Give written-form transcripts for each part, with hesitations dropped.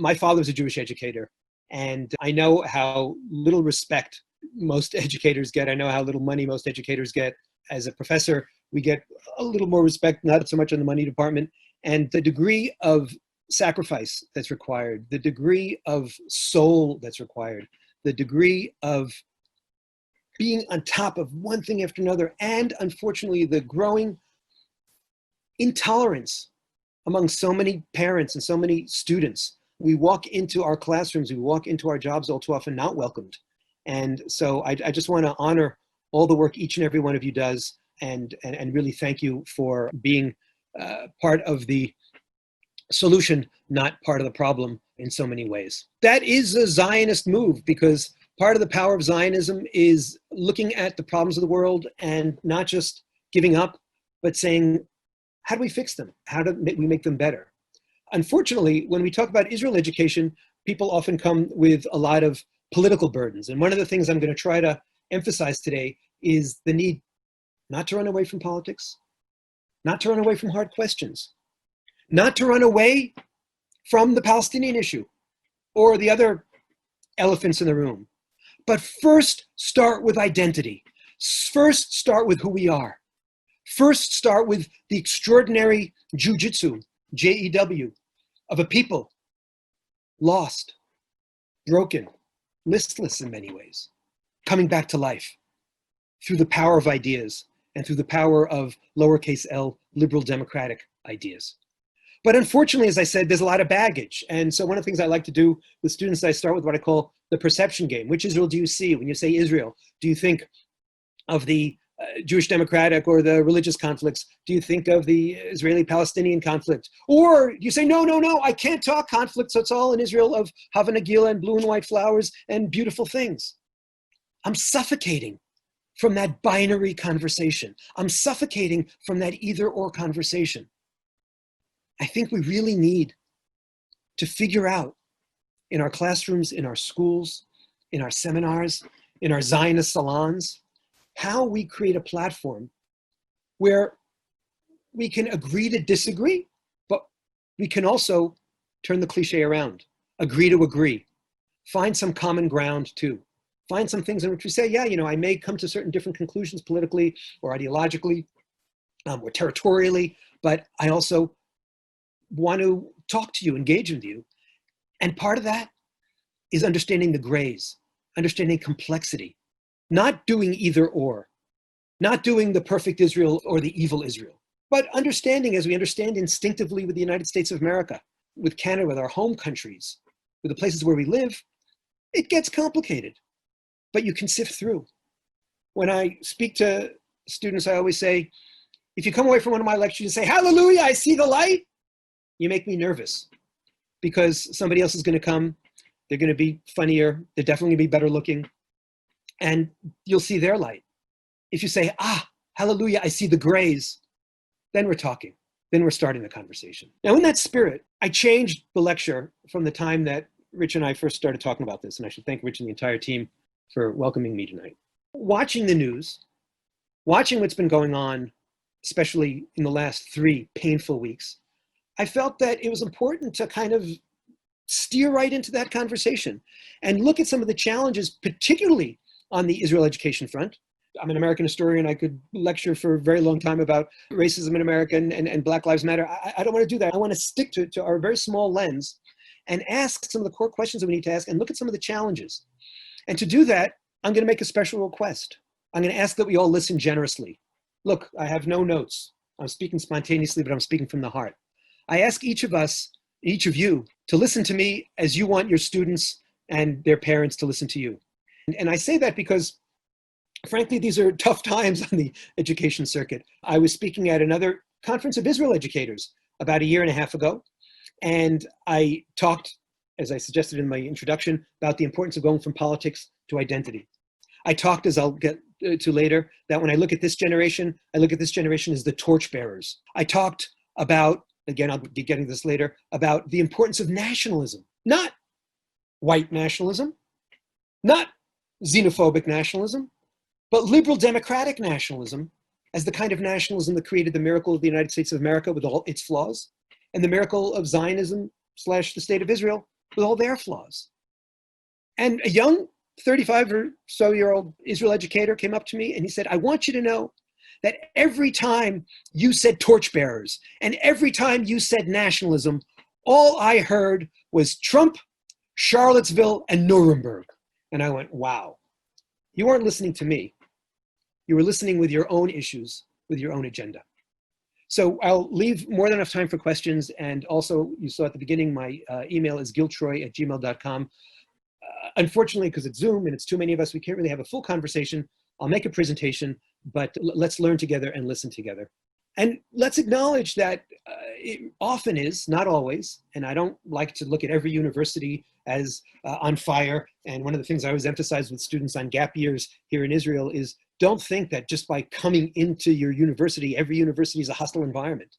My father was a Jewish educator, and I know how little respect most educators get. I know how little money most educators get. As a professor, we get a little more respect, not so much in the money department. And the degree of sacrifice that's required, the degree of soul that's required, the degree of being on top of one thing after another, and unfortunately, the growing intolerance among so many parents and so many students. We walk into our classrooms, we walk into our jobs all too often not welcomed. And so I just want to honor all the work each and every one of you does, and really thank you for being part of the solution, not part of the problem in so many ways. That is a Zionist move, because part of the power of Zionism is looking at the problems of the world and not just giving up, but saying, how do we fix them? How do we make them better? Unfortunately, when we talk about Israel education, people often come with a lot of political burdens. And one of the things I'm going to try to emphasize today is the need not to run away from politics, not to run away from hard questions, not to run away from the Palestinian issue or the other elephants in the room, but first start with identity. First start with who we are. First start with the extraordinary jujitsu, J-E-W, of a people lost, broken, listless in many ways, coming back to life through the power of ideas and through the power of lowercase l, liberal democratic ideas. But unfortunately, as I said, there's a lot of baggage. And so one of the things I like to do with students, I start with what I call the perception game. Which Israel do you see? When you say Israel, do you think of the Jewish democratic or the religious conflicts? Do you think of the Israeli-Palestinian conflict? Or you say, no, I can't talk conflict, so it's all in Israel of Hava Nagila and blue and white flowers and beautiful things. I'm suffocating from that binary conversation. I'm suffocating from that either-or conversation. I think we really need to figure out in our classrooms, in our schools, in our seminars, in our Zionist salons, how we create a platform where we can agree to disagree, but we can also turn the cliche around, agree to agree, find some common ground too. Find some things in which we say, yeah, I may come to certain different conclusions politically or ideologically or territorially, but I also want to talk to you, engage with you. And part of that is understanding the grays, understanding complexity, not doing either or, not doing the perfect Israel or the evil Israel, but understanding as we understand instinctively with the United States of America, with Canada, with our home countries, with the places where we live, it gets complicated, but you can sift through. When I speak to students, I always say, if you come away from one of my lectures and say, hallelujah, I see the light, you make me nervous because somebody else is going to come. They're going to be funnier. They're definitely going to be better looking. And you'll see their light. If you say, hallelujah, I see the grays, then we're talking. Then we're starting the conversation. Now, in that spirit, I changed the lecture from the time that Rich and I first started talking about this. And I should thank Rich and the entire team for welcoming me tonight. Watching the news, watching what's been going on, especially in the last 3 painful weeks, I felt that it was important to kind of steer right into that conversation and look at some of the challenges, particularly on the Israel education front. I'm an American historian. I could lecture for a very long time about racism in America and Black Lives Matter. I don't want to do that. I want to stick to our very small lens and ask some of the core questions that we need to ask and look at some of the challenges. And to do that, I'm going to make a special request. I'm going to ask that we all listen generously. Look, I have no notes. I'm speaking spontaneously, but I'm speaking from the heart. I ask each of us, each of you, to listen to me as you want your students and their parents to listen to you. And I say that because, frankly, these are tough times on the education circuit. I was speaking at another conference of Israel educators about 1.5 years ago, and I talked, as I suggested in my introduction, about the importance of going from politics to identity. I talked, as I'll get to later, that when I look at this generation, I look at this generation as the torchbearers. I talked about, again, I'll be getting this later, about the importance of nationalism, not white nationalism, not xenophobic nationalism, but liberal democratic nationalism as the kind of nationalism that created the miracle of the United States of America with all its flaws, and the miracle of Zionism / the state of Israel with all their flaws. And a young 35 or so year old Israel educator came up to me and he said, I want you to know that every time you said torchbearers and every time you said nationalism, all I heard was Trump, Charlottesville, and Nuremberg. And I went, wow, you weren't listening to me. You were listening with your own issues, with your own agenda. So I'll leave more than enough time for questions. And also, you saw at the beginning, my email is giltroy@gmail.com. Unfortunately, because it's Zoom and it's too many of us, we can't really have a full conversation. I'll make a presentation, but let's learn together and listen together. And let's acknowledge that it often is, not always, and I don't like to look at every university as on fire. And one of the things I always emphasize with students on gap years here in Israel is don't think that just by coming into your university, every university is a hostile environment.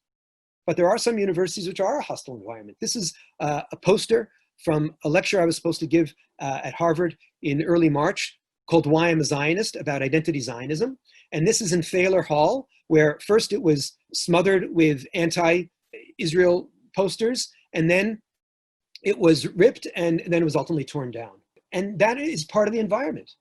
But there are some universities which are a hostile environment. This is a poster from a lecture I was supposed to give at Harvard in early March called Why I'm a Zionist, about identity Zionism. And this is in Thaler Hall, where first it was smothered with anti-Israel posters, and then it was ripped, and then it was ultimately torn down. And that is part of the environment.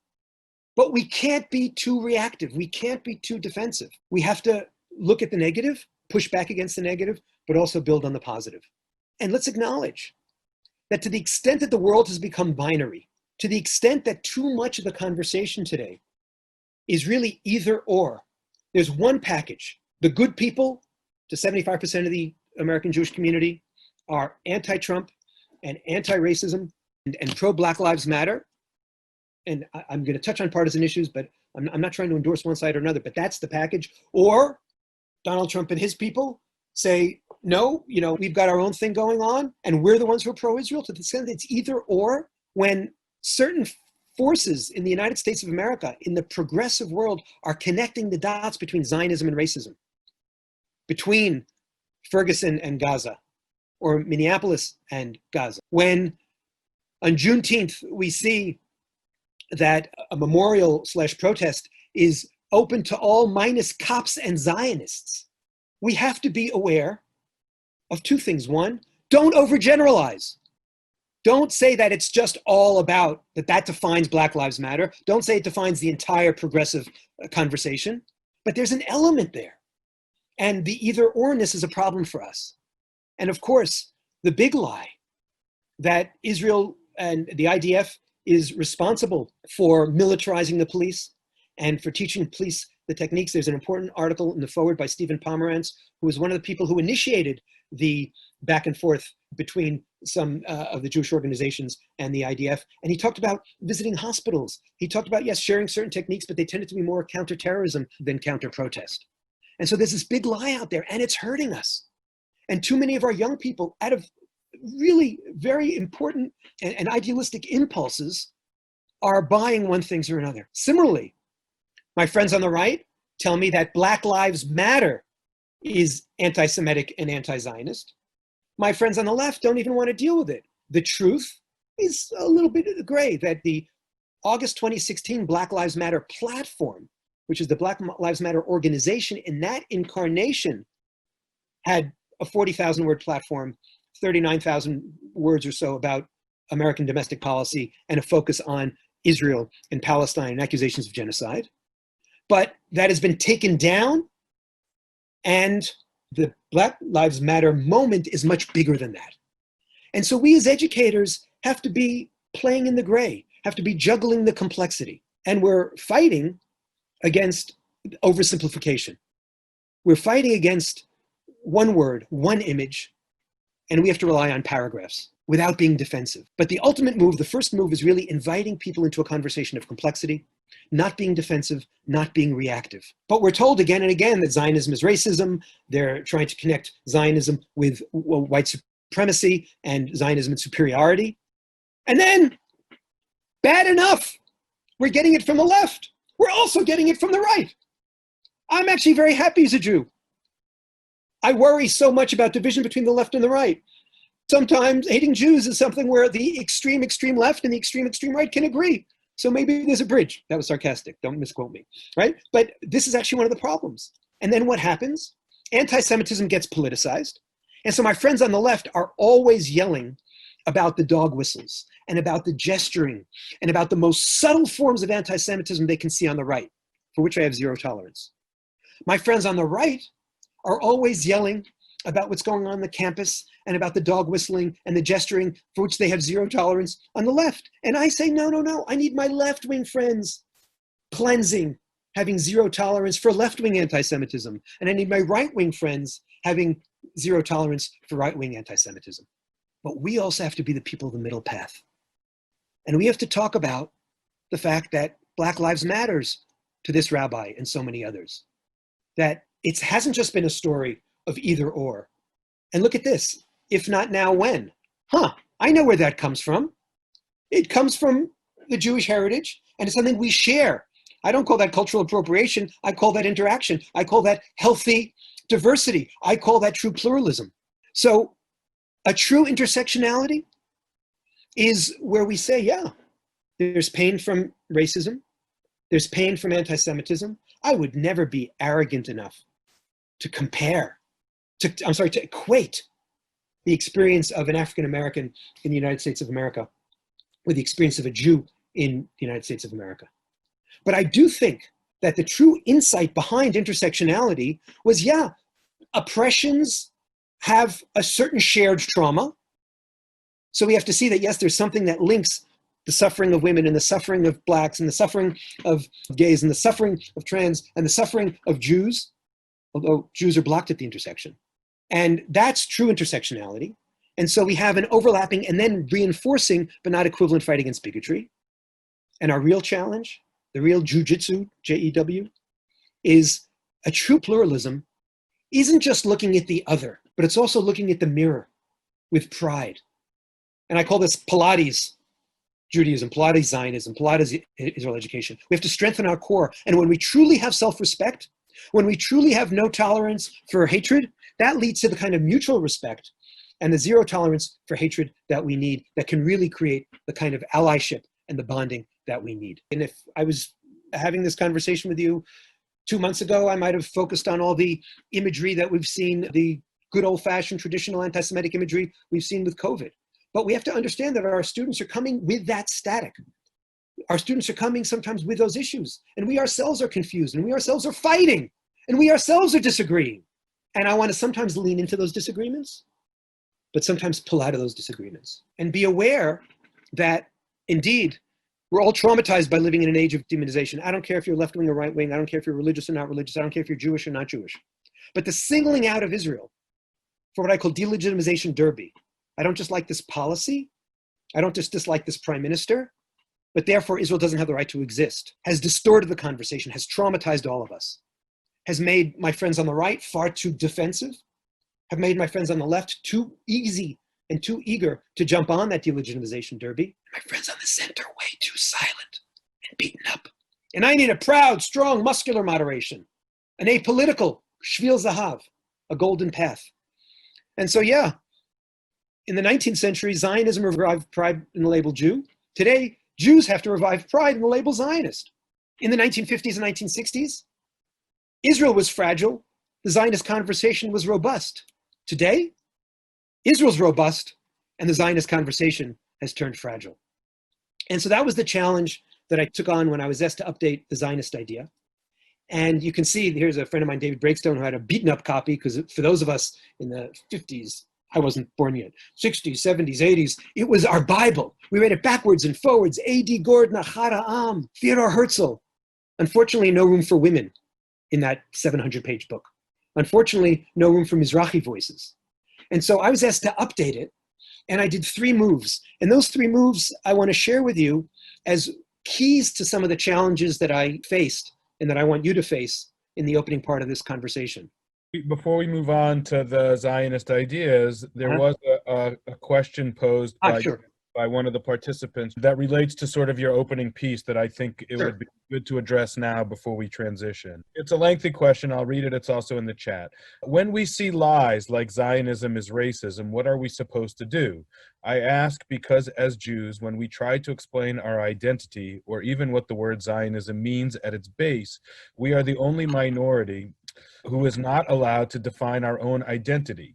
But we can't be too reactive. We can't be too defensive. We have to look at the negative, push back against the negative, but also build on the positive. And let's acknowledge that to the extent that the world has become binary, to the extent that too much of the conversation today is really either or, there's one package. The good people, to 75% of the American Jewish community, are anti-Trump and anti-racism and pro-Black Lives Matter. And I'm going to touch on partisan issues, but I'm not trying to endorse one side or another, but that's the package. Or Donald Trump and his people say, no, we've got our own thing going on, and we're the ones who are pro-Israel. To the extent that it's either or, when certain forces in the United States of America, in the progressive world, are connecting the dots between Zionism and racism, between Ferguson and Gaza, or Minneapolis and Gaza. When on Juneteenth, we see that a memorial/protest is open to all minus cops and Zionists, we have to be aware of two things. One, don't overgeneralize. Don't say that it's just all about that defines Black Lives Matter. Don't say it defines the entire progressive conversation, but there's an element there. And the either-orness is a problem for us. And of course, the big lie that Israel and the IDF is responsible for militarizing the police and for teaching police the techniques. There's an important article in the foreword by Stephen Pomerantz, who was one of the people who initiated the back and forth between some of the Jewish organizations and the IDF. And he talked about visiting hospitals. He talked about, yes, sharing certain techniques, but they tended to be more counterterrorism than counter-protest. And so there's this big lie out there, and it's hurting us. And too many of our young people, out of really very important and idealistic impulses, are buying one thing or another. Similarly, my friends on the right tell me that Black Lives Matter is anti-Semitic and anti-Zionist. My friends on the left don't even want to deal with it. The truth is a little bit gray, that the August 2016 Black Lives Matter platform, which is the Black Lives Matter organization, in that incarnation had a 40,000 word platform, 39,000 words or so about American domestic policy, and a focus on Israel and Palestine and accusations of genocide. But that has been taken down, and the Black Lives Matter moment is much bigger than that. And so we as educators have to be playing in the gray, have to be juggling the complexity. And we're fighting against oversimplification. We're fighting against one word, one image, and we have to rely on paragraphs without being defensive. But the ultimate move, the first move, is really inviting people into a conversation of complexity, not being defensive, not being reactive. But we're told again and again that Zionism is racism. They're trying to connect Zionism with white supremacy and Zionism and superiority. And then, bad enough, we're getting it from the left. We're also getting it from the right. I'm actually very happy as a Jew. I worry so much about division between the left and the right. Sometimes hating Jews is something where the extreme left and the extreme right can agree. So maybe there's a bridge. That was sarcastic. Don't misquote me, right? But this is actually one of the problems. And then what happens? Anti-Semitism gets politicized. And so my friends on the left are always yelling about the dog whistles and about the gesturing and about the most subtle forms of anti-Semitism they can see on the right, for which I have zero tolerance. My friends on the right are always yelling about what's going on the campus and about the dog whistling and the gesturing, for which they have zero tolerance on the left. And I say, no, no, no, I need my left-wing friends cleansing, having zero tolerance for left-wing anti-Semitism. And I need my right-wing friends having zero tolerance for right-wing anti-Semitism. But we also have to be the people of the middle path. And we have to talk about the fact that Black Lives Matters to this rabbi and so many others. That it hasn't just been a story of either or. And look at this, if not now, when? I know where that comes from. It comes from the Jewish heritage, and it's something we share. I don't call that cultural appropriation. I call that interaction. I call that healthy diversity. I call that true pluralism. So a true intersectionality is where we say, yeah, there's pain from racism. There's pain from anti-Semitism. I would never be arrogant enough to to equate the experience of an African-American in the United States of America with the experience of a Jew in the United States of America. But I do think that the true insight behind intersectionality was, yeah, oppressions have a certain shared trauma. So we have to see that, yes, there's something that links the suffering of women and the suffering of Blacks and the suffering of gays and the suffering of trans and the suffering of Jews, although Jews are blocked at the intersection. And that's true intersectionality. And so we have an overlapping and then reinforcing, but not equivalent fight against bigotry. And our real challenge, the real jujitsu, J-E-W, is a true pluralism isn't just looking at the other, but it's also looking at the mirror with pride. And I call this Pilates Judaism, Pilates Zionism, Pilates Israel education. We have to strengthen our core. And when we truly have self-respect, when we truly have no tolerance for hatred, that leads to the kind of mutual respect and the zero tolerance for hatred that we need, that can really create the kind of allyship and the bonding that we need. And if I was having this conversation with you 2 months ago, I might have focused on all the imagery that we've seen, the good old-fashioned traditional anti-Semitic imagery we've seen with COVID. But we have to understand that our students are coming with that static. Our students are coming sometimes with those issues, and we ourselves are confused, and we ourselves are fighting, and we ourselves are disagreeing. And I want to sometimes lean into those disagreements, but sometimes pull out of those disagreements and be aware that, indeed, we're all traumatized by living in an age of demonization. I don't care if you're left-wing or right-wing. I don't care if you're religious or not religious. I don't care if you're Jewish or not Jewish. But the singling out of Israel for what I call delegitimization derby. I don't just like this policy. I don't just dislike this prime minister, but therefore Israel doesn't have the right to exist, has distorted the conversation, has traumatized all of us, has made my friends on the right far too defensive, have made my friends on the left too easy and too eager to jump on that delegitimization derby. My friends on the center way too silent and beaten up. And I need a proud, strong, muscular moderation, an apolitical shvil zahav, a golden path. And so, yeah, in the 19th century, Zionism revived pride in the label Jew. Today, Jews have to revive pride in the label Zionist. In the 1950s and 1960s, Israel was fragile. The Zionist conversation was robust. Today, Israel's robust, and the Zionist conversation has turned fragile. And so that was the challenge that I took on when I was asked to update the Zionist idea. And you can see, here's a friend of mine, David Breakstone, who had a beaten up copy, because for those of us in the 50s, I wasn't born yet, 60s, 70s, 80s, it was our Bible. We read it backwards and forwards. A.D. Gordon, Ahad Ha'am, Theodore Herzl. Unfortunately, no room for women in that 700-page book. Unfortunately, no room for Mizrahi voices. And so I was asked to update it, and I did 3 moves. And those 3 moves I want to share with you as keys to some of the challenges that I faced and that I want you to face in the opening part of this conversation. Before we move on to the Zionist ideas, there was a question posed by one of the participants that relates to sort of your opening piece that I think it would be good to address now before we transition. It's a lengthy question. I'll read it. It's also in the chat. When we see lies like Zionism is racism, what are we supposed to do? I ask because as Jews, when we try to explain our identity or even what the word Zionism means at its base, we are the only minority who is not allowed to define our own identity.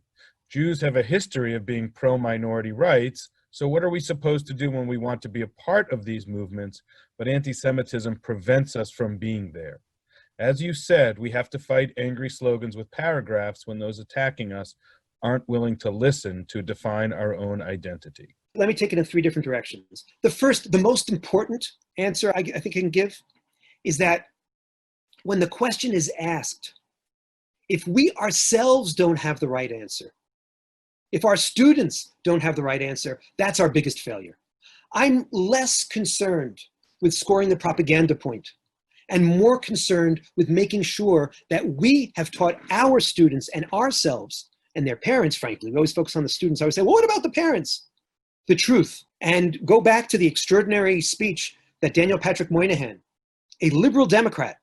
Jews have a history of being pro-minority rights, So what are we supposed to do when we want to be a part of these movements, but anti-Semitism prevents us from being there? As you said, we have to fight angry slogans with paragraphs when those attacking us aren't willing to listen to define our own identity. Let me take it in three different directions. The first, the most important answer I think I can give is that when the question is asked, if we ourselves don't have the right answer, if our students don't have the right answer, that's our biggest failure. I'm less concerned with scoring the propaganda point and more concerned with making sure that we have taught our students and ourselves and their parents, frankly. We always focus on the students. I always say, well, what about the parents? The truth. And go back to the extraordinary speech that Daniel Patrick Moynihan, a liberal Democrat,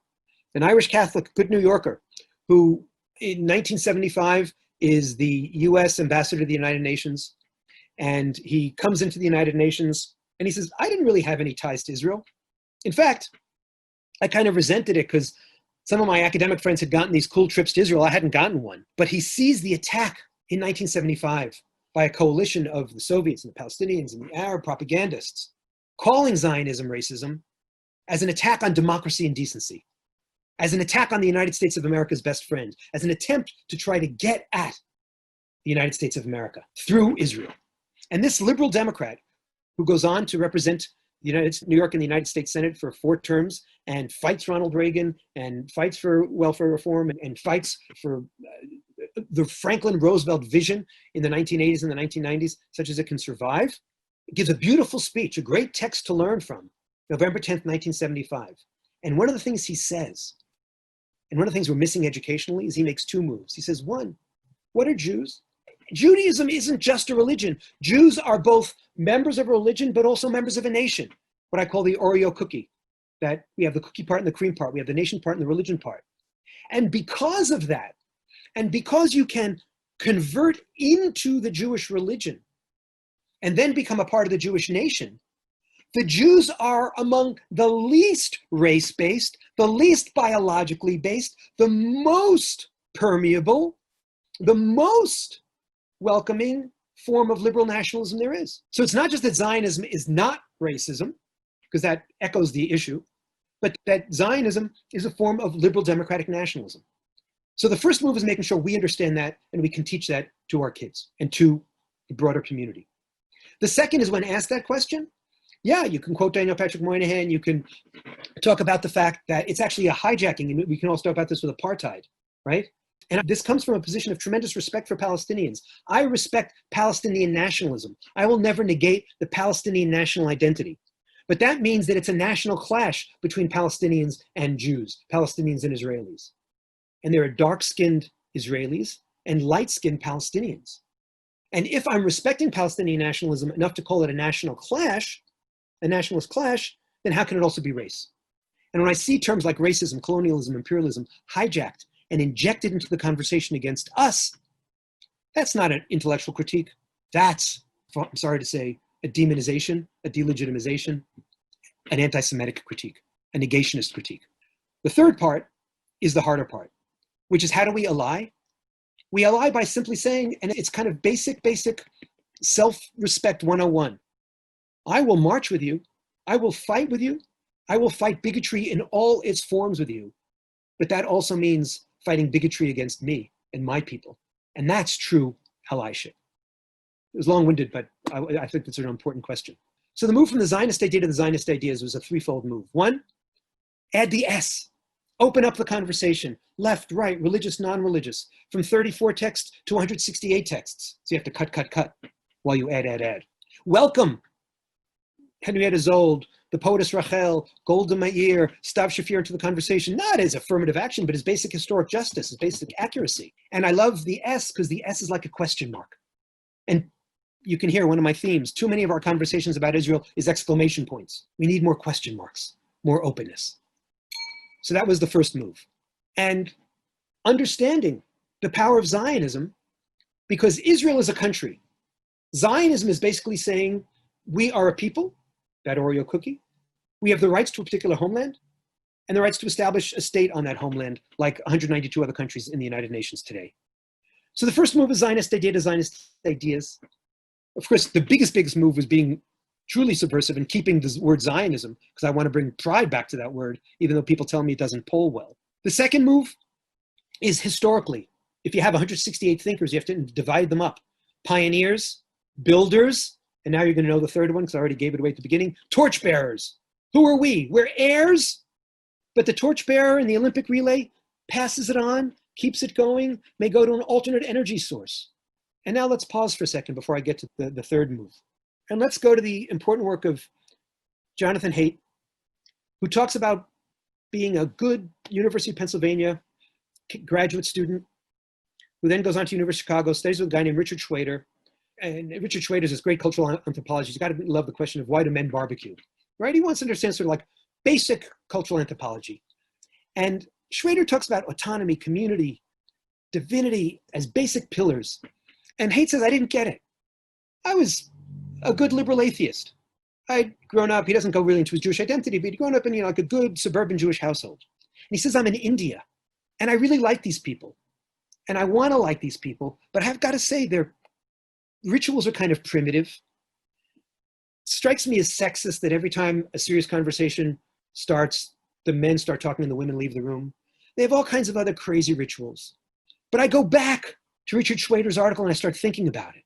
an Irish Catholic, good New Yorker, who in 1975 is the US ambassador to the United Nations. And he comes into the United Nations and he says, I didn't really have any ties to Israel. In fact, I kind of resented it because some of my academic friends had gotten these cool trips to Israel. I hadn't gotten one. But he sees the attack in 1975 by a coalition of the Soviets and the Palestinians and the Arab propagandists, calling Zionism racism as an attack on democracy and decency, as an attack on the United States of America's best friend, as an attempt to try to get at the United States of America through Israel. And this liberal Democrat, who goes on to represent New York in the United States Senate for 4 terms and fights Ronald Reagan and fights for welfare reform and fights for the Franklin Roosevelt vision in the 1980s and the 1990s, such as it can survive, gives a beautiful speech, a great text to learn from, November 10th, 1975. And one of the things he says, and one of the things we're missing educationally, is he makes 2 moves. He says, 1, what are Jews? Judaism isn't just a religion. Jews are both members of a religion, but also members of a nation, what I call the Oreo cookie, that we have the cookie part and the cream part. We have the nation part and the religion part. And because of that, and because you can convert into the Jewish religion and then become a part of the Jewish nation, the Jews are among the least race-based, the least biologically based, the most permeable, the most welcoming form of liberal nationalism there is. So it's not just that Zionism is not racism, because that echoes the issue, but that Zionism is a form of liberal democratic nationalism. So the first move is making sure we understand that and we can teach that to our kids and to the broader community. The second is when asked that question, yeah, you can quote Daniel Patrick Moynihan, you can talk about the fact that it's actually a hijacking, and we can also talk about this with apartheid, right? And this comes from a position of tremendous respect for Palestinians. I respect Palestinian nationalism. I will never negate the Palestinian national identity. But that means that it's a national clash between Palestinians and Jews, Palestinians and Israelis. And there are dark-skinned Israelis and light-skinned Palestinians. And if I'm respecting Palestinian nationalism enough to call it a national clash, a nationalist clash, then how can it also be race? And when I see terms like racism, colonialism, imperialism hijacked and injected into the conversation against us, that's not an intellectual critique. That's, I'm sorry to say, a demonization, a delegitimization, an anti-Semitic critique, a negationist critique. The third part is the harder part, which is how do we ally? We ally by simply saying, and it's kind of basic self-respect 101. I will march with you. I will fight with you. I will fight bigotry in all its forms with you. But that also means fighting bigotry against me and my people. And that's true allyship. It was long-winded, but I think that's an important question. So the move from the Zionist idea to the Zionist ideas was a threefold move. 1, add the S. Open up the conversation. Left, right, religious, non-religious. From 34 texts to 168 texts. So you have to cut while you add. Welcome Henrietta Zold, the poetess Rachel, Golda Meir, Stav Shafir into the conversation, not as affirmative action, but as basic historic justice, as basic accuracy. And I love the S because the S is like a question mark. And you can hear one of my themes. Too many of our conversations about Israel is exclamation points. We need more question marks, more openness. So that was the first move. And understanding the power of Zionism, because Israel is a country. Zionism is basically saying, we are a people, that Oreo cookie. We have the rights to a particular homeland and the rights to establish a state on that homeland, like 192 other countries in the United Nations today. So the first move is Zionist idea to Zionist ideas. Of course, the biggest move was being truly subversive and keeping the word Zionism, because I want to bring pride back to that word, even though people tell me it doesn't poll well. The second move is historically. If you have 168 thinkers, you have to divide them up. Pioneers, builders, and now you're going to know the third one because I already gave it away at the beginning. Torchbearers. Who are we? We're heirs, but the torchbearer in the Olympic relay passes it on, keeps it going, may go to an alternate energy source. And now let's pause for a second before I get to the third move. And let's go to the important work of Jonathan Haidt, who talks about being a good University of Pennsylvania graduate student, who then goes on to University of Chicago, studies with a guy named Richard Schwader. And Richard Schwader is this great cultural anthropologist. You've got to love the question of why do men barbecue, right? He wants to understand sort of like basic cultural anthropology. And Schwader talks about autonomy, community, divinity as basic pillars. And Haidt says, I didn't get it. I was a good liberal atheist. I'd grown up, he doesn't go really into his Jewish identity, but he'd grown up in like a good suburban Jewish household. And he says, I'm in India, and I really like these people. And I want to like these people, but I've got to say their rituals are kind of primitive. It strikes me as sexist that every time a serious conversation starts, the men start talking and the women leave the room. They have all kinds of other crazy rituals. But I go back to Richard Schwader's article and I start thinking about it.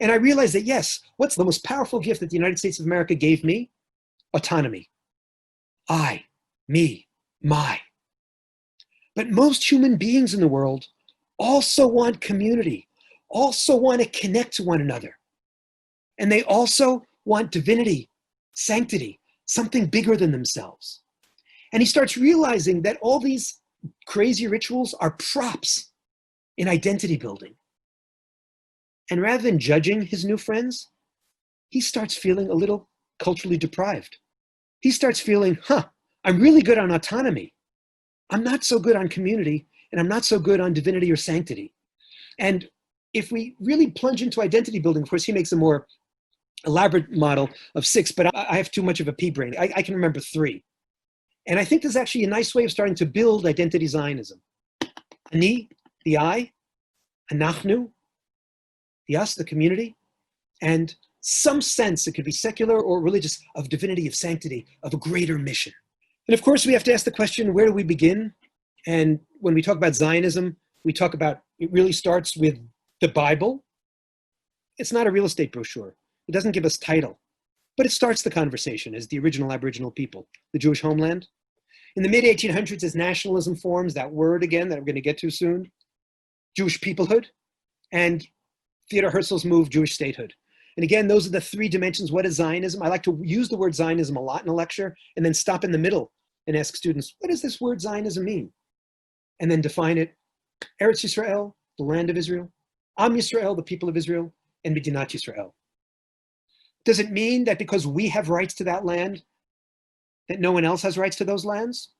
And I realize that, yes, what's the most powerful gift that the United States of America gave me? Autonomy. I, me, my. But most human beings in the world also want community, also want to connect to one another. And they also want divinity, sanctity, something bigger than themselves. And he starts realizing that all these crazy rituals are props in identity building. And rather than judging his new friends, he starts feeling a little culturally deprived. He starts feeling, I'm really good on autonomy. I'm not so good on community, and I'm not so good on divinity or sanctity. And if we really plunge into identity building, of course, he makes a more elaborate model of 6, but I have too much of a pea brain. I can remember 3. And I think there's actually a nice way of starting to build identity Zionism. Ani, the I, anachnu, the us, the community, and some sense, it could be secular or religious, of divinity, of sanctity, of a greater mission. And of course, we have to ask the question, where do we begin? And when we talk about Zionism, we talk about, it really starts with the Bible. It's not a real estate brochure. It doesn't give us title, but it starts the conversation as the original Aboriginal people, the Jewish homeland. In the mid-1800s, as nationalism forms, that word again that we're going to get to soon, Jewish peoplehood, and Theodor Herzl's move, Jewish statehood. And again, those are the 3 dimensions. What is Zionism? I like to use the word Zionism a lot in a lecture and then stop in the middle and ask students, what does this word Zionism mean? And then define it. Eretz Yisrael, the land of Israel. Am Yisrael, the people of Israel. And Medinat Yisrael. Does it mean that because we have rights to that land, that no one else has rights to those lands?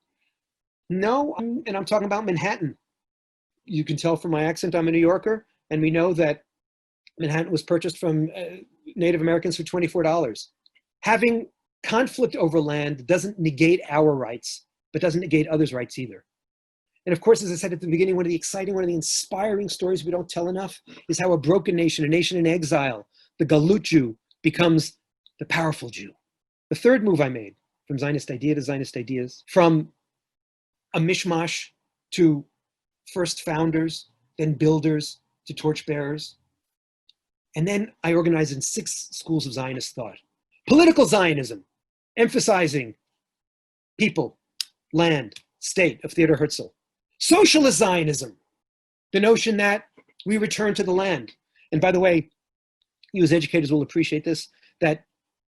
No, and I'm talking about Manhattan. You can tell from my accent I'm a New Yorker, and we know that Manhattan was purchased from Native Americans for $24. Having conflict over land doesn't negate our rights, but doesn't negate others' rights either. And of course, as I said at the beginning, one of the inspiring stories we don't tell enough is how a broken nation, a nation in exile, the Galut Jew, becomes the powerful Jew. The third move I made, from Zionist idea to Zionist ideas, from a mishmash to first founders, then builders, to torchbearers. And then I organized in 6 schools of Zionist thought. Political Zionism, emphasizing people, land, state, of Theodor Herzl. Socialist Zionism, the notion that we return to the land. And by the way, you as educators will appreciate this, that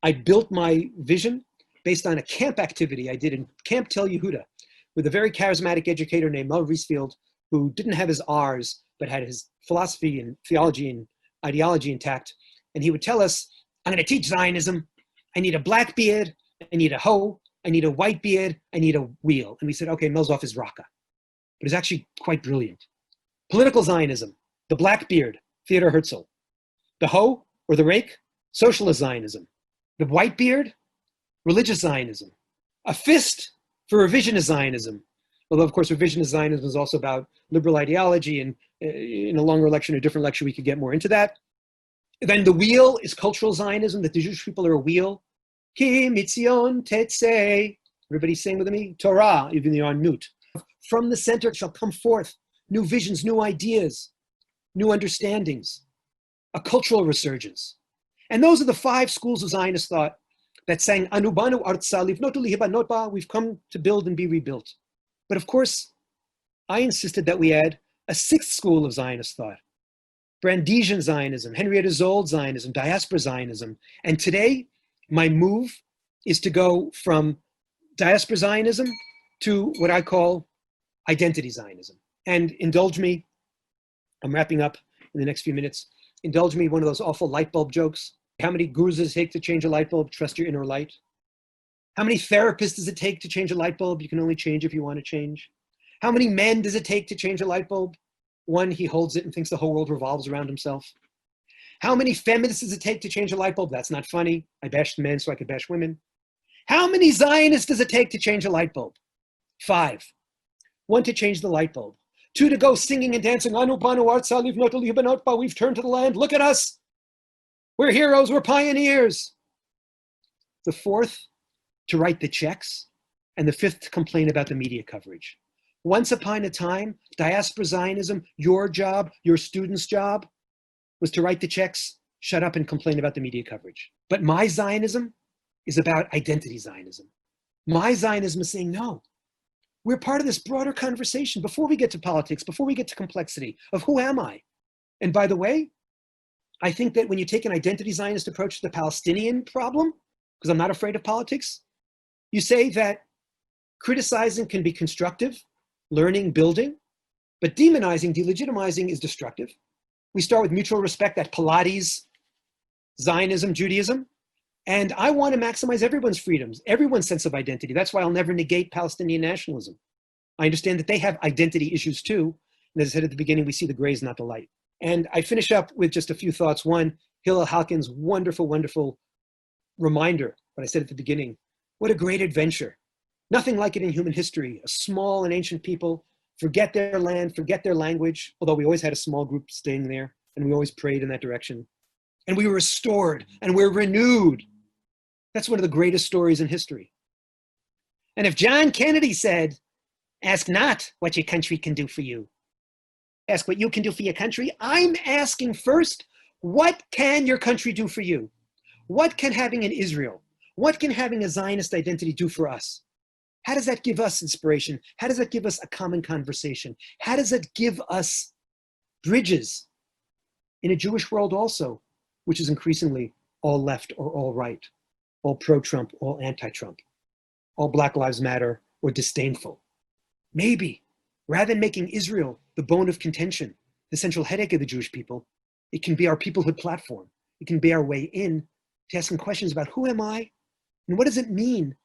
I built my vision based on a camp activity I did in Camp Tel Yehuda with a very charismatic educator named Mel Riesfield, who didn't have his R's, but had his philosophy and theology and ideology intact. And he would tell us, I'm going to teach Zionism. I need a black beard. I need a hoe. I need a white beard. I need a wheel. And we said, okay, Mel's off his raka. But it's actually quite brilliant. Political Zionism, the black beard, Theodor Herzl. The hoe or the rake, socialist Zionism. The white beard, religious Zionism. A fist for revisionist Zionism. Although, of course, revisionist Zionism is also about liberal ideology, and in a longer lecture, in a different lecture, we could get more into that. Then the wheel is cultural Zionism, that the Jewish people are a wheel. Ki mitzion tetzei. Everybody sing with me? Torah, even though you're on mute. From the center shall come forth new visions, new ideas, new understandings, a cultural resurgence. And those are the 5 schools of Zionist thought that sang, Anubanu artsa livnotu lihibanot ba, we've come to build and be rebuilt. But of course, I insisted that we add a 6th school of Zionist thought, Brandesian Zionism, Henrietta Zold Zionism, diaspora Zionism. And today, my move is to go from diaspora Zionism to what I call identity Zionism. And indulge me, I'm wrapping up in the next few minutes, indulge me one of those awful light bulb jokes. How many gurus does it take to change a light bulb? Trust your inner light. How many therapists does it take to change a light bulb? You can only change if you want to change. How many men does it take to change a light bulb? One, he holds it and thinks the whole world revolves around himself. How many feminists does it take to change a light bulb? That's not funny. I bashed men so I could bash women. How many Zionists does it take to change a light bulb? 5. 1 to change the light bulb. 2 to go singing and dancing. Anu banu artsa livnot lihibanot ba. We've turned to the land. Look at us. We're heroes. We're pioneers. The 4th to write the checks. And the 5th to complain about the media coverage. Once upon a time, diaspora Zionism, your job, your student's job, was to write the checks, shut up and complain about the media coverage. But my Zionism is about identity Zionism. My Zionism is saying, no, we're part of this broader conversation before we get to politics, before we get to complexity of who am I? And by the way, I think that when you take an identity Zionist approach to the Palestinian problem, because I'm not afraid of politics, you say that criticizing can be constructive, learning, building, but demonizing, delegitimizing is destructive. We start with mutual respect, that Pilates, Zionism, Judaism, and I want to maximize everyone's freedoms, everyone's sense of identity. That's why I'll never negate Palestinian nationalism. I understand that they have identity issues too, and as I said at the beginning, we see the grays, not the light. And I finish up with just a few thoughts. One, Hillel Halkin's wonderful, wonderful reminder, what I said at the beginning, what a great adventure. Nothing like it in human history. A small and ancient people forget their land, forget their language, although we always had a small group staying there, and we always prayed in that direction. And we were restored, and we're renewed. That's one of the greatest stories in history. And if John Kennedy said, ask not what your country can do for you, ask what you can do for your country, I'm asking first, what can your country do for you? What can having an Israel, what can having a Zionist identity do for us? How does that give us inspiration? How does that give us a common conversation? How does it give us bridges in a Jewish world also, which is increasingly all left or all right, all pro-Trump, all anti-Trump, all Black Lives Matter or disdainful? Maybe, rather than making Israel the bone of contention, the central headache of the Jewish people, it can be our peoplehood platform. It can be our way in to asking questions about who am I and what does it mean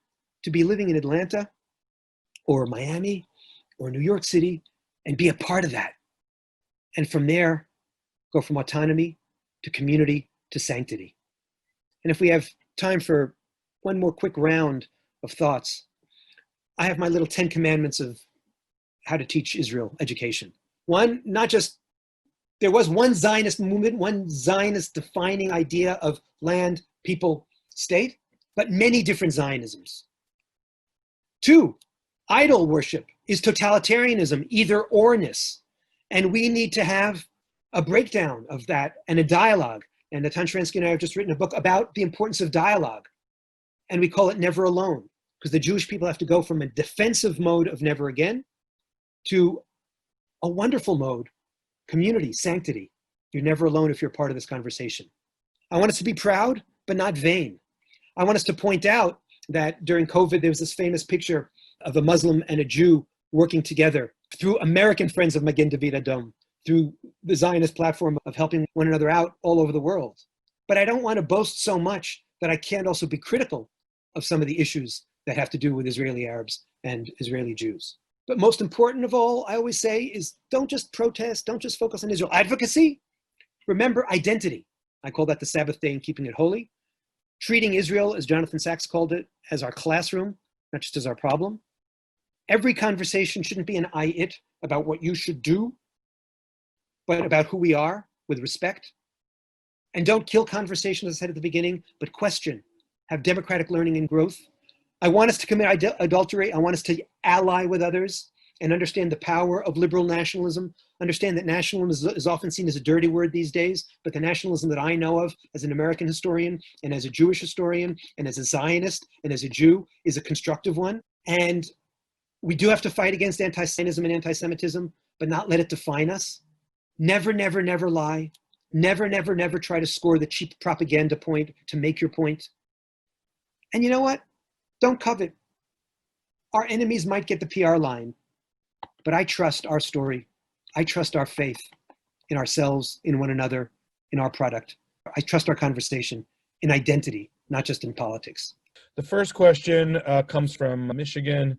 to be living in Atlanta or Miami or New York City and be a part of that. And from there, go from autonomy to community to sanctity. And if we have time for one more quick round of thoughts, I have my little 10 commandments of how to teach Israel education. One, not just, there was one Zionist movement, one Zionist defining idea of land, people, state, but many different Zionisms. 2, idol worship is totalitarianism, either orness. And we need to have a breakdown of that and a dialogue. And Natan Sharansky and I have just written a book about the importance of dialogue. And we call it Never Alone, because the Jewish people have to go from a defensive mode of never again to a wonderful mode, community, sanctity. You're never alone if you're part of this conversation. I want us to be proud, but not vain. I want us to point out that during COVID, there was this famous picture of a Muslim and a Jew working together through American Friends of Magen David Adom, through the Zionist platform of helping one another out all over the world. But I don't want to boast so much that I can't also be critical of some of the issues that have to do with Israeli Arabs and Israeli Jews. But most important of all, I always say, is don't just protest, don't just focus on Israel. Advocacy, remember identity. I call that the Sabbath day and keeping it holy. Treating Israel, as Jonathan Sachs called it, as our classroom, not just as our problem. Every conversation shouldn't be an I-it about what you should do, but about who we are with respect. And don't kill conversation, as I said at the beginning, but question. Have democratic learning and growth. I want us to commit adultery. I want us to ally with others and understand the power of liberal nationalism. Understand that nationalism is often seen as a dirty word these days, but the nationalism that I know of as an American historian and as a Jewish historian and as a Zionist and as a Jew is a constructive one. And we do have to fight against anti-Zionism and anti-Semitism, but not let it define us. Never, never, never lie. Never, never, never try to score the cheap propaganda point to make your point. And you know what? Don't covet. Our enemies might get the PR line, but I trust our story. I trust our faith in ourselves, in one another, in our product. I trust our conversation in identity, not just in politics. The first question comes from Michigan.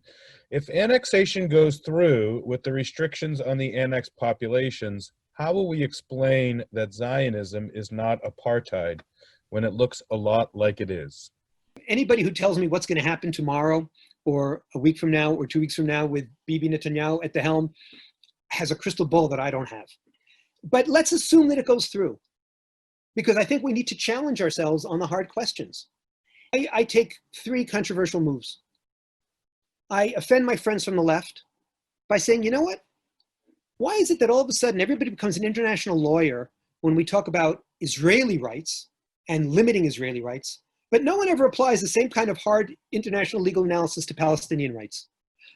If annexation goes through with the restrictions on the annexed populations, how will we explain that Zionism is not apartheid when it looks a lot like it is? Anybody who tells me what's going to happen tomorrow or a week from now or 2 weeks from now with Bibi Netanyahu at the helm has a crystal ball that I don't have. But let's assume that it goes through, because I think we need to challenge ourselves on the hard questions. I take 3 controversial moves. I offend my friends from the left by saying, you know what? Why is it that all of a sudden everybody becomes an international lawyer when we talk about Israeli rights and limiting Israeli rights, but no one ever applies the same kind of hard international legal analysis to Palestinian rights?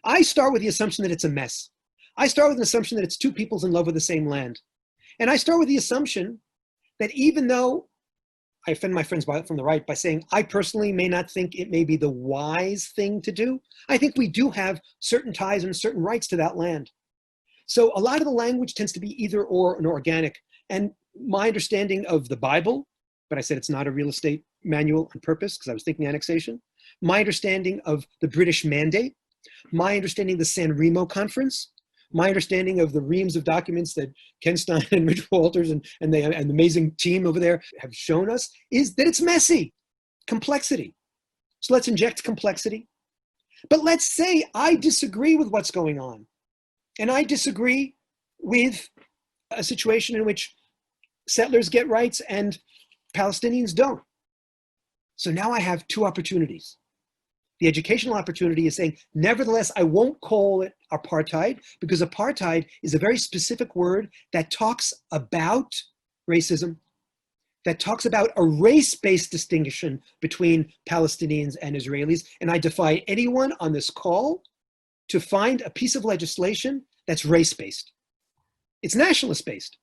I start with the assumption that it's a mess. I start with an assumption that it's 2 peoples in love with the same land. And I start with the assumption that even though I offend my friends from the right by saying I personally may not think it may be the wise thing to do, I think we do have certain ties and certain rights to that land. So a lot of the language tends to be either or and organic. And my understanding of the Bible, but I said it's not a real estate manual on purpose because I was thinking annexation. My understanding of the British Mandate, my understanding of the San Remo Conference, my understanding of the reams of documents that Ken Stein and Rich Walters and the amazing team over there have shown us is that it's messy, complexity. So let's inject complexity. But let's say I disagree with what's going on. And I disagree with a situation in which settlers get rights and Palestinians don't. So now I have 2 opportunities. The educational opportunity is saying, nevertheless, I won't call it apartheid because apartheid is a very specific word that talks about racism, that talks about a race-based distinction between Palestinians and Israelis. And I defy anyone on this call to find a piece of legislation that's race-based. It's nationalist-based.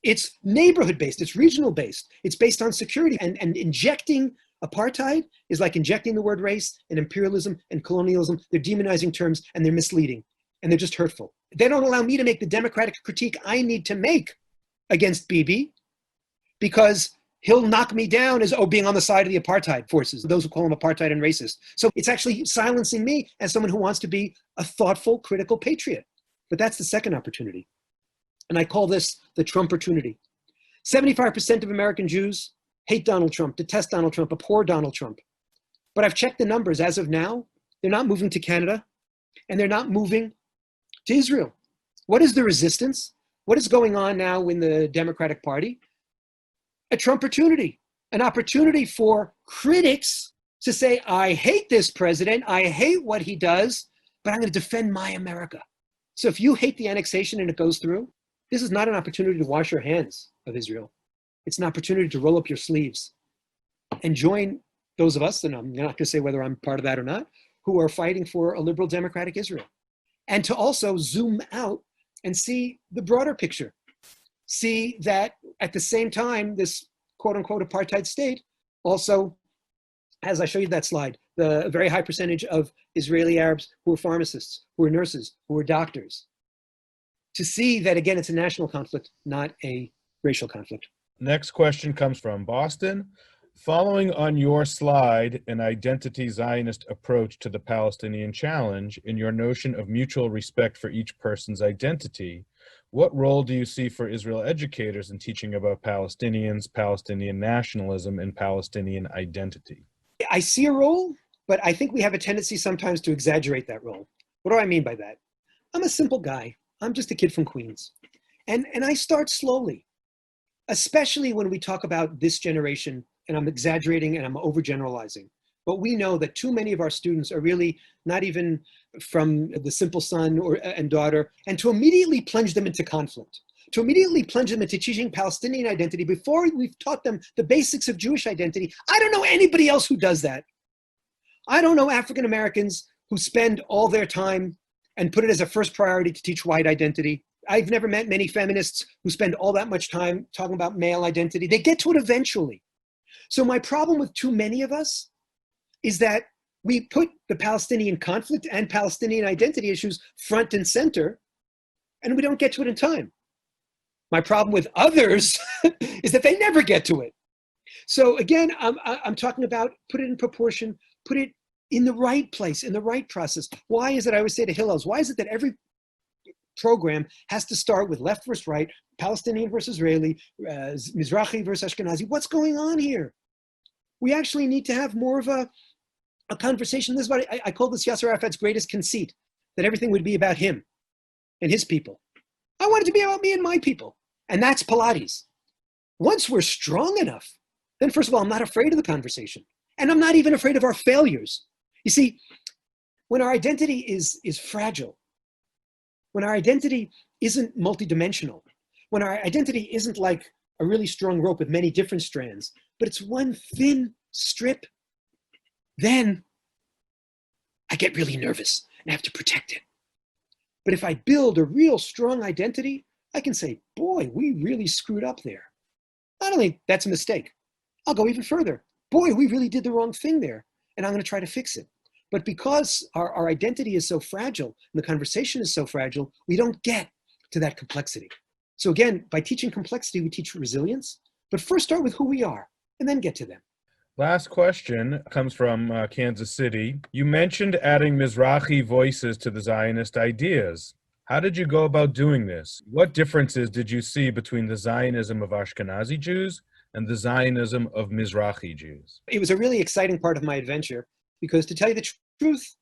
It's neighborhood-based. It's regional-based. It's based on security. And injecting apartheid is like injecting the word race and imperialism and colonialism. They're demonizing terms and they're misleading and they're just hurtful. They don't allow me to make the democratic critique I need to make against Bibi because he'll knock me down as being on the side of the apartheid forces, those who call him apartheid and racist. So it's actually silencing me as someone who wants to be a thoughtful, critical patriot. But that's the second opportunity. And I call this the Trump-opportunity. 75% of American Jews hate Donald Trump, detest Donald Trump, abhor Donald Trump. But I've checked the numbers as of now. They're not moving to Canada and they're not moving to Israel. What is the resistance? What is going on now in the Democratic Party? A Trump-opportunity, an opportunity for critics to say, I hate this president, I hate what he does, but I'm going to defend my America. So if you hate the annexation and it goes through, this is not an opportunity to wash your hands of Israel. It's an opportunity to roll up your sleeves and join those of us, and I'm not going to say whether I'm part of that or not, who are fighting for a liberal democratic Israel. And to also zoom out and see the broader picture. See that at the same time, this quote unquote apartheid state also, as I show you that slide, the very high percentage of Israeli Arabs who are pharmacists, who are nurses, who are doctors. To see that, again, it's a national conflict, not a racial conflict. Next question comes from Boston. Following on your slide, an identity Zionist approach to the Palestinian challenge, in your notion of mutual respect for each person's identity, what role do you see for Israel educators in teaching about Palestinians, Palestinian nationalism, and Palestinian identity? I see a role, but I think we have a tendency sometimes to exaggerate that role. What do I mean by that? I'm a simple guy. I'm just a kid from Queens. And I start slowly. especially when we talk about this generation, and I'm exaggerating and I'm overgeneralizing, but we know that too many of our students are really not even from the simple son and daughter, and to immediately plunge them into conflict, to immediately plunge them into teaching Palestinian identity before we've taught them the basics of Jewish identity. I don't know anybody else who does that. I don't know African Americans who spend all their time and put it as a first priority to teach white identity. I've never met many feminists who spend all that much time talking about male identity. They get to it eventually. So my problem with too many of us is that we put the Palestinian conflict and Palestinian identity issues front and center, and we don't get to it in time. My problem with others is that they never get to it. So again, I'm talking about put it in proportion, put it in the right place, in the right process. Why is it, I always say to Hillels, why is it that every program has to start with left versus right, Palestinian versus Israeli, Mizrahi versus Ashkenazi? What's going on here? We actually need to have more of a conversation. This is what I call this Yasser Arafat's greatest conceit, that everything would be about him and his people. I want it to be about me and my people. And that's Pilates. Once we're strong enough, then first of all, I'm not afraid of the conversation. And I'm not even afraid of our failures. You see, when our identity is fragile, when our identity isn't multidimensional, when our identity isn't like a really strong rope with many different strands, but it's one thin strip, then I get really nervous and I have to protect it. But if I build a real strong identity, I can say, boy, we really screwed up there. Not only that's a mistake, I'll go even further. Boy, we really did the wrong thing there, and I'm going to try to fix it. But because our identity is so fragile and the conversation is so fragile, we don't get to that complexity. So again, by teaching complexity, we teach resilience, but first start with who we are and then get to them. Last question comes from Kansas City. You mentioned adding Mizrahi voices to the Zionist ideas. How did you go about doing this? What differences did you see between the Zionism of Ashkenazi Jews and the Zionism of Mizrahi Jews? It was a really exciting part of my adventure because, to tell you the truth,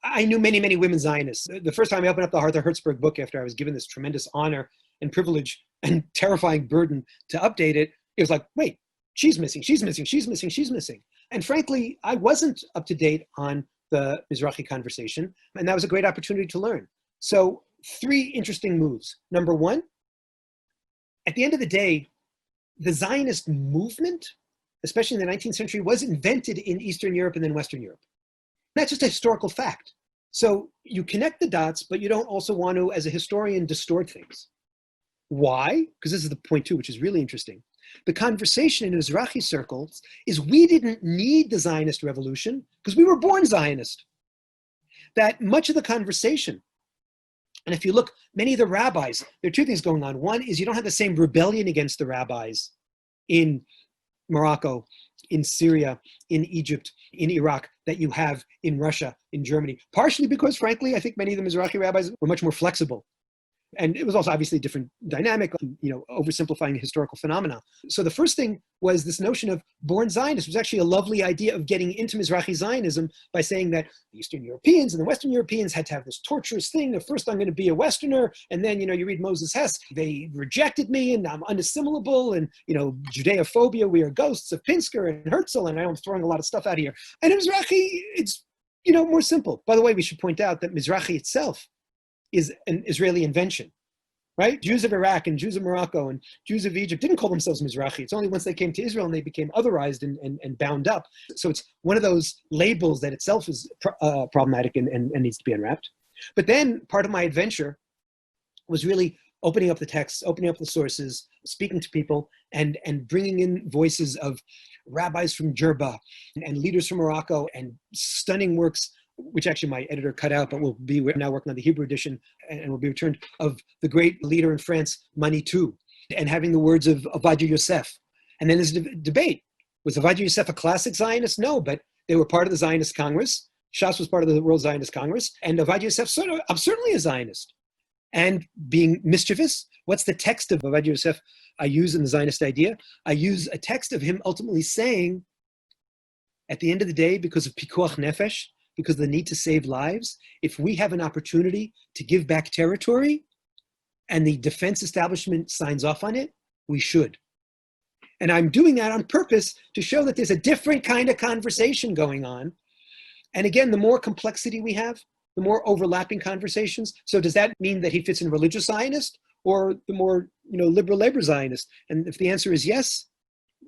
I knew many, many women Zionists. The first time I opened up the Arthur Hertzberg book after I was given this tremendous honor and privilege and terrifying burden to update it, it was like, wait, she's missing, she's missing, she's missing, she's missing. And frankly, I wasn't up to date on the Mizrahi conversation, and that was a great opportunity to learn. So 3 interesting moves. Number 1, at the end of the day, the Zionist movement, especially in the 19th century, was invented in Eastern Europe and then Western Europe. That's just a historical fact. So you connect the dots, but you don't also want to, as a historian, distort things. Why? Because this is the point 2, which is really interesting. The conversation in Mizrahi circles is we didn't need the Zionist revolution because we were born Zionist. That much of the conversation, and if you look, many of the rabbis, there are 2 things going on. One is you don't have the same rebellion against the rabbis in Morocco, in Syria, in Egypt, in Iraq, that you have in Russia, in Germany. Partially because, frankly, I think many of the Mizrahi rabbis were much more flexible. And it was also obviously a different dynamic, oversimplifying historical phenomena. So the first thing was this notion of born Zionist was actually a lovely idea of getting into Mizrahi Zionism by saying that the Eastern Europeans and the Western Europeans had to have this torturous thing of first I'm going to be a Westerner, and then, you read Moses Hess, they rejected me and I'm unassimilable, and, Judeophobia, we are ghosts of Pinsker and Herzl, and I'm throwing a lot of stuff out here. And in Mizrahi, it's, more simple. By the way, we should point out that Mizrahi itself is an Israeli invention, right? Jews of Iraq and Jews of Morocco and Jews of Egypt didn't call themselves Mizrahi. It's only once they came to Israel and they became otherized and bound up. So it's one of those labels that itself is problematic and needs to be unwrapped. But then part of my adventure was really opening up the texts, opening up the sources, speaking to people, and bringing in voices of rabbis from Jerba and leaders from Morocco and stunning works, which actually my editor cut out, but we're now working on the Hebrew edition and will be returned, of the great leader in France, Manitou, and having the words of Ovadia Yosef. And then there's a debate. Was Ovadia Yosef a classic Zionist? No, but they were part of the Zionist Congress. Shas was part of the World Zionist Congress. And Ovadia Yosef I'm certainly a Zionist. And being mischievous, what's the text of Ovadia Yosef I use in the Zionist idea? I use a text of him ultimately saying, at the end of the day, because of pikuach nefesh, because of the need to save lives, if we have an opportunity to give back territory and the defense establishment signs off on it, we should. And I'm doing that on purpose to show that there's a different kind of conversation going on. And again, the more complexity we have, the more overlapping conversations. So does that mean that he fits in religious Zionist or the more, liberal labor Zionist? And if the answer is yes,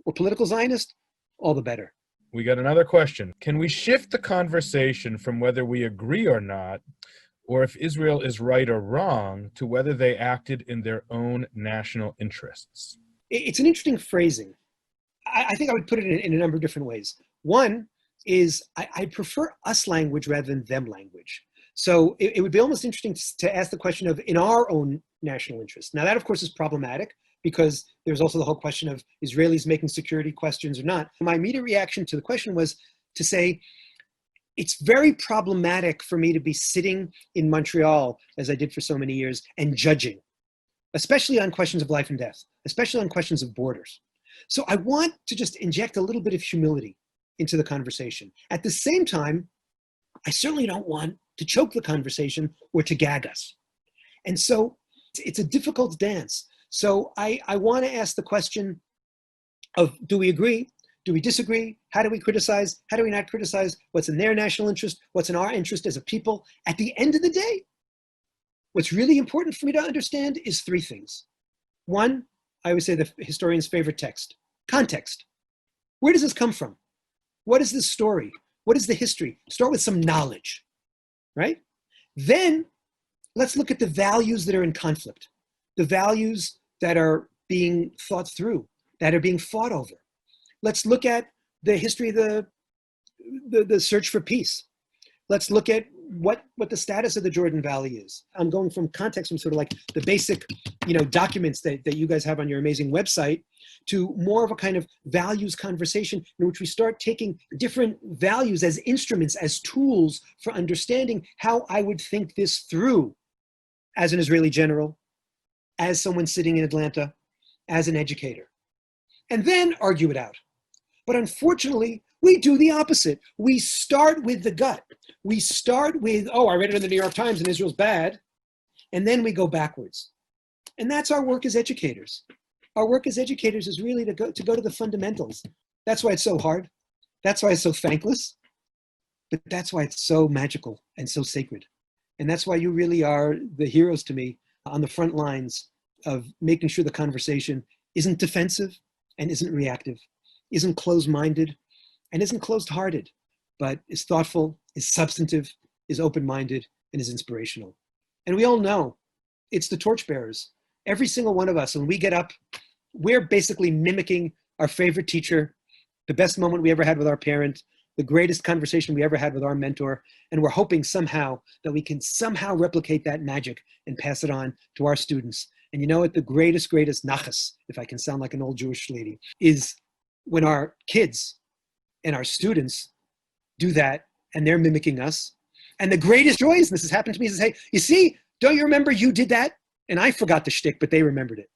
or political Zionist, all the better. We got another question. Can we shift the conversation from whether we agree or not, or if Israel is right or wrong, to whether they acted in their own national interests? It's an interesting phrasing. I think I would put it in a number of different ways. One is I prefer us language rather than them language. So it would be almost interesting to ask the question of in our own national interest. Now that, of course, is problematic because there's also the whole question of Israelis making security questions or not. My immediate reaction to the question was to say, it's very problematic for me to be sitting in Montreal, as I did for so many years, and judging, especially on questions of life and death, especially on questions of borders. So I want to just inject a little bit of humility into the conversation. At the same time, I certainly don't want to choke the conversation or to gag us. And so it's a difficult dance. So I want to ask the question of, do we agree? Do we disagree? How do we criticize? How do we not criticize? What's in their national interest? What's in our interest as a people? At the end of the day, what's really important for me to understand is three things. One, I would say the historian's favorite text, context. Where does this come from? What is this story? What is the history? Start with some knowledge, right? Then let's look at the values that are in conflict, the values that are being thought through, that are being fought over. Let's look at the history of the search for peace. Let's look at what the status of the Jordan Valley is. I'm going from context from sort of like the basic, documents that you guys have on your amazing website to more of a kind of values conversation in which we start taking different values as instruments, as tools for understanding how I would think this through as an Israeli general, as someone sitting in Atlanta, as an educator, and then argue it out. But unfortunately, we do the opposite. We start with the gut. We start with, I read it in the New York Times and Israel's bad. And then we go backwards. And that's our work as educators. Our work as educators is really to go to the fundamentals. That's why it's so hard. That's why it's so thankless. But that's why it's so magical and so sacred. And that's why you really are the heroes to me on the front lines of making sure the conversation isn't defensive and isn't reactive, isn't closed-minded, and isn't closed-hearted, but is thoughtful, is substantive, is open-minded, and is inspirational. And we all know it's the torchbearers. Every single one of us, when we get up, we're basically mimicking our favorite teacher, the best moment we ever had with our parent, the greatest conversation we ever had with our mentor, and we're hoping somehow that we can somehow replicate that magic and pass it on to our students. And you know what? The greatest nachas, if I can sound like an old Jewish lady, is when our kids and our students do that and they're mimicking us. And the greatest joy is, this has happened to me, is to say, you see, don't you remember you did that? And I forgot the shtick, but they remembered it.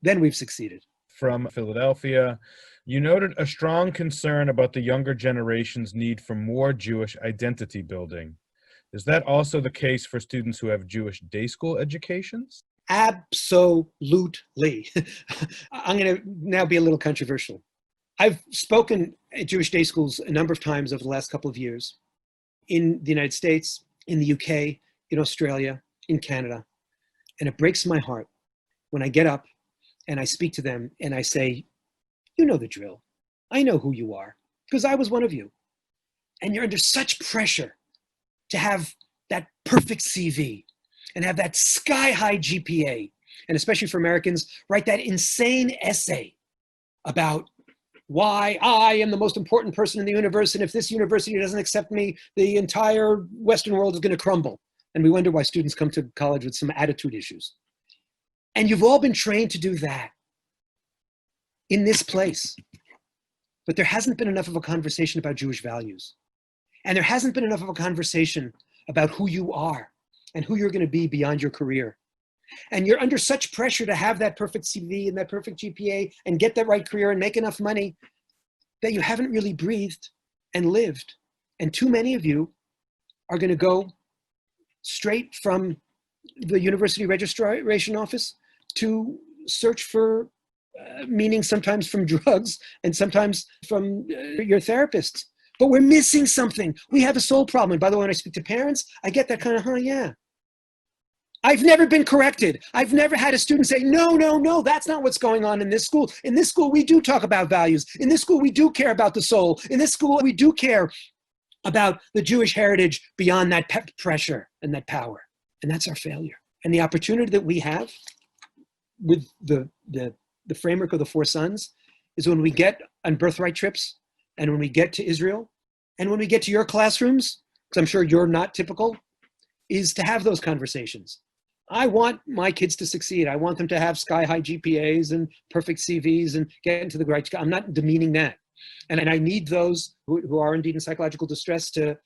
Then we've succeeded. From Philadelphia, you noted a strong concern about the younger generation's need for more Jewish identity building. Is that also the case for students who have Jewish day school educations? Absolutely. I'm going to now be a little controversial. I've spoken at Jewish day schools a number of times over the last couple of years in the United States, in the UK, in Australia, in Canada. And it breaks my heart when I get up and I speak to them and I say, you know the drill. I know who you are because I was one of you. And you're under such pressure to have that perfect CV and have that sky-high GPA. And especially for Americans, write that insane essay about why I am the most important person in the universe, and if this university doesn't accept me, the entire Western world is going to crumble. And we wonder why students come to college with some attitude issues. And you've all been trained to do that in this place. But there hasn't been enough of a conversation about Jewish values. And there hasn't been enough of a conversation about who you are and who you're going to be beyond your career. And you're under such pressure to have that perfect CV and that perfect GPA and get that right career and make enough money that you haven't really breathed and lived. And too many of you are going to go straight from the university registration office to search for meaning sometimes from drugs and sometimes from your therapists. But we're missing something. We have a soul problem. And by the way, when I speak to parents, I get that kind of, yeah. I've never been corrected. I've never had a student say, no, that's not what's going on in this school. In this school, we do talk about values. In this school, we do care about the soul. In this school, we do care about the Jewish heritage beyond that pressure and that power. And that's our failure. And the opportunity that we have with the framework of the four sons is when we get on birthright trips and when we get to Israel and when we get to your classrooms, because I'm sure you're not typical, is to have those conversations. I want my kids to succeed. I want them to have sky-high GPAs and perfect CVs and get into the right. I'm not demeaning that. And I need those who are indeed in psychological distress to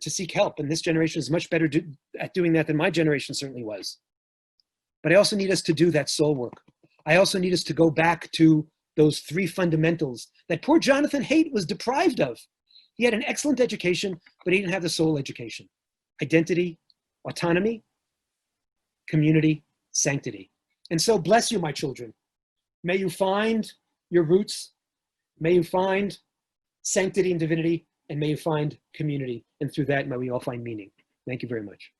seek help. And this generation is much better at doing that than my generation certainly was. But I also need us to do that soul work. I also need us to go back to those three fundamentals that poor Jonathan Haidt was deprived of. He had an excellent education, but he didn't have the soul education. Identity, autonomy, community, sanctity. And so bless you, my children. May you find your roots. May you find sanctity and divinity, and may you find community. And through that, may we all find meaning. Thank you very much.